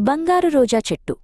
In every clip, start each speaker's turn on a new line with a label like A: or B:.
A: బంగారు రోజా చెట్టు.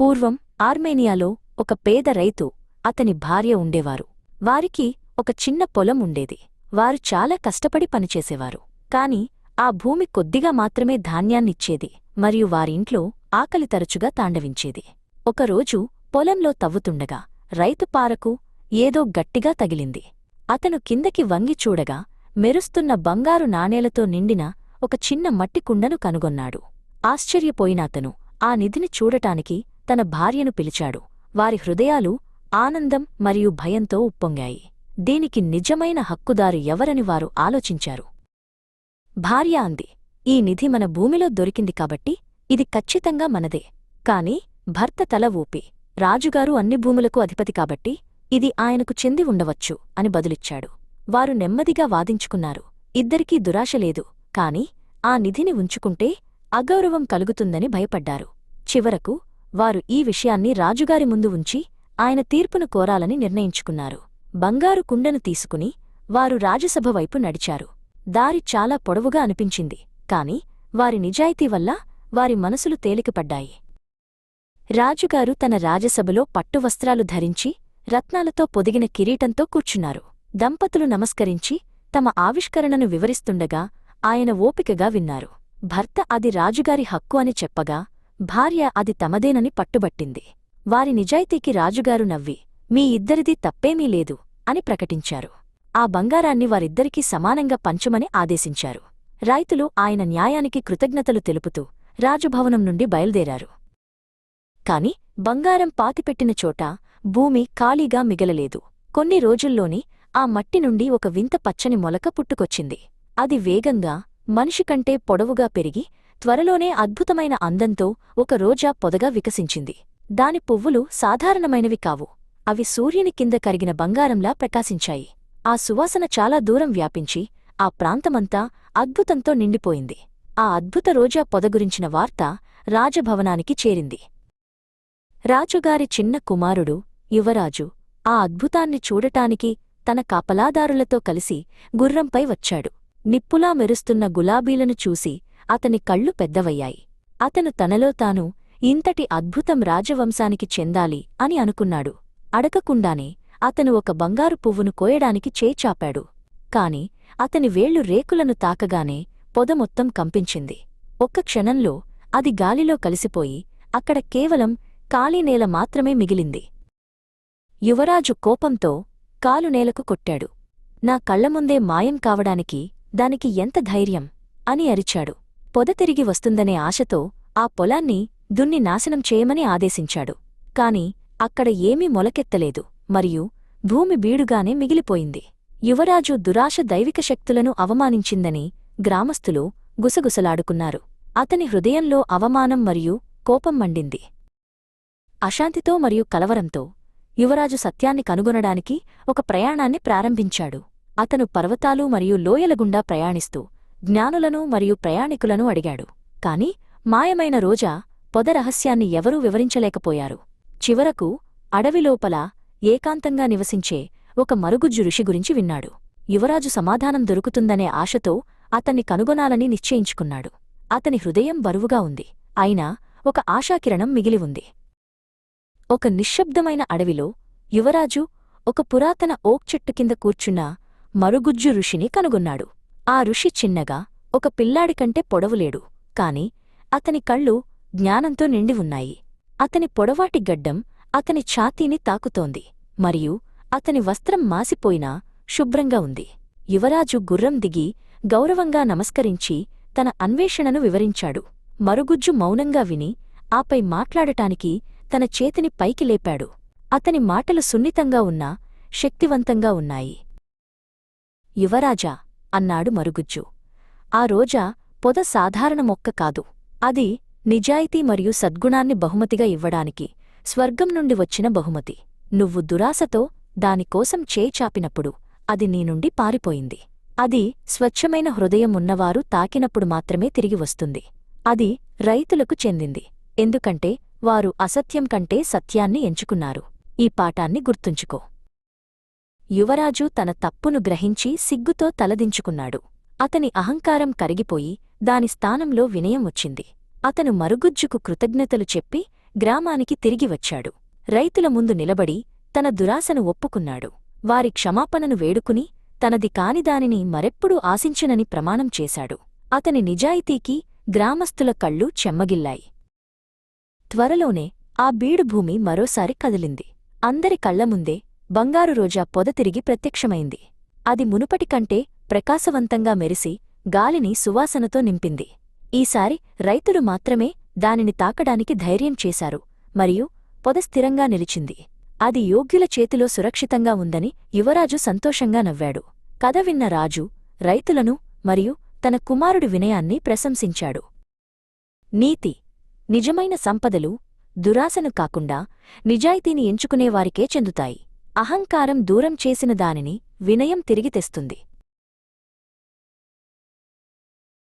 A: పూర్వం ఆర్మేనియాలో ఒక పేద రైతు అతని భార్య ఉండేవారు. వారికి ఒక చిన్న పొలం ఉండేది. వారు చాలా కష్టపడి పనిచేసేవారు. కాని ఆ భూమి కొద్దిగా మాత్రమే ధాన్యాన్నిచ్చేది మరియు వారింట్లో ఆకలి తరచుగా తాండవించేది. ఒకరోజు పొలంలో తవ్వుతుండగా రైతు పారకు ఏదో గట్టిగా తగిలింది. అతను కిందకి వంగి చూడగా మెరుస్తున్న బంగారు నాణేలతో నిండిన ఒక చిన్న మట్టి కుండను కనుగొన్నాడు. ఆశ్చర్యపోయిన అతను ఆ నిధిని చూడటానికి తన భార్యను పిలిచాడు. వారి హృదయాలు ఆనందం మరియు భయంతో ఉప్పొంగాయి. దీనికి నిజమైన హక్కుదారు ఎవరని వారు ఆలోచించారు. భార్య అంది, "ఈ నిధి మన భూమిలో దొరికింది కాబట్టి ఇది ఖచ్చితంగా మనదే." కాని భర్త తల ఊపి, "రాజుగారు అన్ని భూములకు అధిపతి కాబట్టి ఇది ఆయనకు చెంది ఉండవచ్చు" అని బదులిచ్చాడు. వారు నెమ్మదిగా వాదించుకున్నారు. ఇద్దరికీ దురాశ లేదు, కాని ఆ నిధిని ఉంచుకుంటే అగౌరవం కలుగుతుందని భయపడ్డారు. చివరకు వారు ఈ విషయాన్ని రాజుగారి ముందు ఉంచి ఆయన తీర్పును కోరాలని నిర్ణయించుకున్నారు. బంగారు కుండను తీసుకుని వారు రాజసభ వైపు నడిచారు. దారి చాలా పొడవుగా అనిపించింది, కాని వారి నిజాయితీ వల్ల వారి మనసులు తేలికపడ్డాయి. రాజుగారు తన రాజసభలో పట్టువస్త్రాలు ధరించి రత్నాలతో పొదిగిన కిరీటంతో కూర్చున్నారు. దంపతులు నమస్కరించి తమ ఆవిష్కరణను వివరిస్తుండగా ఆయన ఓపికగా విన్నారు. భర్త అది రాజుగారి హక్కు అని చెప్పగా భార్య అది తమదేనని పట్టుబట్టింది. వారి నిజాయితీకి రాజుగారు నవ్వి, "మీ ఇద్దరిదీ తప్పేమీ లేదు" అని ప్రకటించారు. ఆ బంగారాన్ని వారిద్దరికీ సమానంగా పంచమని ఆదేశించారు. రైతులు ఆయన న్యాయానికి కృతజ్ఞతలు తెలుపుతూ రాజభవనం నుండి బయల్దేరారు. కాని బంగారం పాతిపెట్టిన చోట భూమి ఖాళీగా మిగలలేదు. కొన్ని రోజుల్లోని ఆ మట్టి నుండి ఒక వింత పచ్చని మొలక పుట్టుకొచ్చింది. అది వేగంగా మనిషికంటే పొడవుగా పెరిగి త్వరలోనే అద్భుతమైన అందంతో ఒక రోజా పొదగా వికసించింది. దాని పువ్వులు సాధారణమైనవి కావు. అవి సూర్యుని కింద కరిగిన బంగారంలా ప్రకాశించాయి. ఆ సువాసన చాలా దూరం వ్యాపించి ఆ ప్రాంతమంతా అద్భుతంతో నిండిపోయింది. ఆ అద్భుత రోజా పొద గురించిన వార్త రాజభవనానికి చేరింది. రాజుగారి చిన్న కుమారుడు యువరాజు ఆ అద్భుతాన్ని చూడటానికి తన కాపలాదారులతో కలిసి గుర్రంపై వచ్చాడు. నిప్పులా మెరుస్తున్న గులాబీలను చూసి అతని కళ్ళు పెద్దవయ్యాయి. అతను తనలో తాను ఇంతటి అద్భుతం రాజవంశానికి చెందాలి అని అనుకున్నాడు. అడగకుండానే అతను ఒక బంగారు పువ్వును కోయడానికి చేచాపాడు. కాని అతని వేళ్లు రేకులను తాకగానే పొద మొత్తం కంపించింది. ఒక్క క్షణంలో అది గాలిలో కలిసిపోయి అక్కడ కేవలం ఖాళీనేల మాత్రమే మిగిలింది. యువరాజు కోపంతో కాలు నేలకు కొట్టాడు. "నా కళ్లముందే మాయం కావడానికి దానికి ఎంత ధైర్యం" అని అరిచాడు. పొద తిరిగి వస్తుందనే ఆశతో ఆ పొలాన్ని దున్ని నాశనం చేయమని ఆదేశించాడు. కాని అక్కడ ఏమీ మొలకెత్తలేదు మరియు భూమి బీడుగానే మిగిలిపోయింది. యువరాజు దురాశ దైవిక శక్తులను అవమానించిందని గ్రామస్థులు గుసగుసలాడుకున్నారు. అతని హృదయంలో అవమానం మరియు కోపం మండింది. అశాంతితో మరియు కలవరంతో యువరాజు సత్యాన్ని కనుగొనడానికి ఒక ప్రయాణాన్ని ప్రారంభించాడు. అతను పర్వతాలు మరియు లోయలగుండా ప్రయాణిస్తూ జ్ఞానులను మరియు ప్రయాణికులను అడిగాడు. కాని మాయమైన రోజా పొద రహస్యాన్ని ఎవరూ వివరించలేకపోయారు. చివరకు అడవిలోపల ఏకాంతంగా నివసించే ఒక మరుగుజ్జు ఋషి గురించి విన్నాడు. యువరాజు సమాధానం దొరుకుతుందనే ఆశతో అతన్ని కనుగొనాలని నిశ్చయించుకున్నాడు. అతని హృదయం బరువుగా ఉంది, అయినా ఒక ఆశాకిరణం మిగిలి ఉంది. ఒక నిశ్శబ్దమైన అడవిలో యువరాజు ఒక పురాతన ఓక్ చెట్టు కింద కూర్చున్న మరుగుజ్జు ఋషిని కనుగొన్నాడు. ఆ ఋషి చిన్నగా ఒక పిల్లాడికంటే పొడవులేడు, కాని అతని కళ్ళు జ్ఞానంతో నిండి ఉన్నాయి. అతని పొడవాటి గడ్డం అతని ఛాతీని తాకుతోంది మరియు అతని వస్త్రం మాసిపోయినా శుభ్రంగా ఉంది. యువరాజు గుర్రం దిగి గౌరవంగా నమస్కరించి తన అన్వేషణను వివరించాడు. మరుగుజ్జు మౌనంగా విని ఆపై మాట్లాడటానికి తన చేతిని పైకి లేపాడు. అతని మాటలు సున్నితంగా ఉన్నా శక్తివంతంగా ఉన్నాయి. "యువరాజా" అన్నాడు మరుగుజ్జు, "ఆ రోజా పొద సాధారణ మొక్క కాదు. అది నిజాయితీ మరియు సద్గుణాన్ని బహుమతిగా ఇవ్వడానికి స్వర్గం నుండి వచ్చిన బహుమతి. నువ్వు దురాశతో దానికోసం చేచాపినప్పుడు అది నీ నుండి పారిపోయింది. అది స్వచ్ఛమైన హృదయం ఉన్నవారు తాకినప్పుడు మాత్రమే తిరిగి వస్తుంది. అది రైతులకు చెందింది, ఎందుకంటే వారు అసత్యం కంటే సత్యాన్ని ఎంచుకున్నారు. ఈ పాఠాన్ని గుర్తుంచుకో." యువరాజు తన తప్పును గ్రహించి సిగ్గుతో తలదించుకున్నాడు. అతని అహంకారం కరిగిపోయి దాని స్థానంలో వినయం వచ్చింది. అతను మరుగుజ్జుకు కృతజ్ఞతలు చెప్పి గ్రామానికి తిరిగి వచ్చాడు. రైతుల ముందు నిలబడి తన దురాశను ఒప్పుకున్నాడు. వారి క్షమాపణను వేడుకుని తనది కానిదానిని మరెప్పుడూ ఆశించనని ప్రమాణం చేశాడు. అతని నిజాయితీకి గ్రామస్థుల కళ్ళు చెమ్మగిల్లాయి. త్వరలోనే ఆ బీడుభూమి మరోసారి కదిలింది. అందరి కళ్లముందే బంగారు రోజా పొద తిరిగి ప్రత్యక్షమైంది. అది మునుపటికంటే ప్రకాశవంతంగా మెరిసి గాలిని సువాసనతో నింపింది. ఈసారి రైతులు మాత్రమే దానిని తాకడానికి ధైర్యం చేశారు మరియు పొద స్థిరంగా నిలిచింది. అది యోగ్యుల చేతిలో సురక్షితంగా ఉందని యువరాజు సంతోషంగా నవ్వాడు. కథ విన్న రాజు రైతులను మరియు తన కుమారుడి వినయాన్ని ప్రశంసించాడు. నీతి: నిజమైన సంపదలు దురాశను కాకుండా నిజాయితీని ఎంచుకునేవారికే చెందుతాయి. అహంకారం దూరం చేసిన దానిని వినయం తిరిగి తెస్తుంది.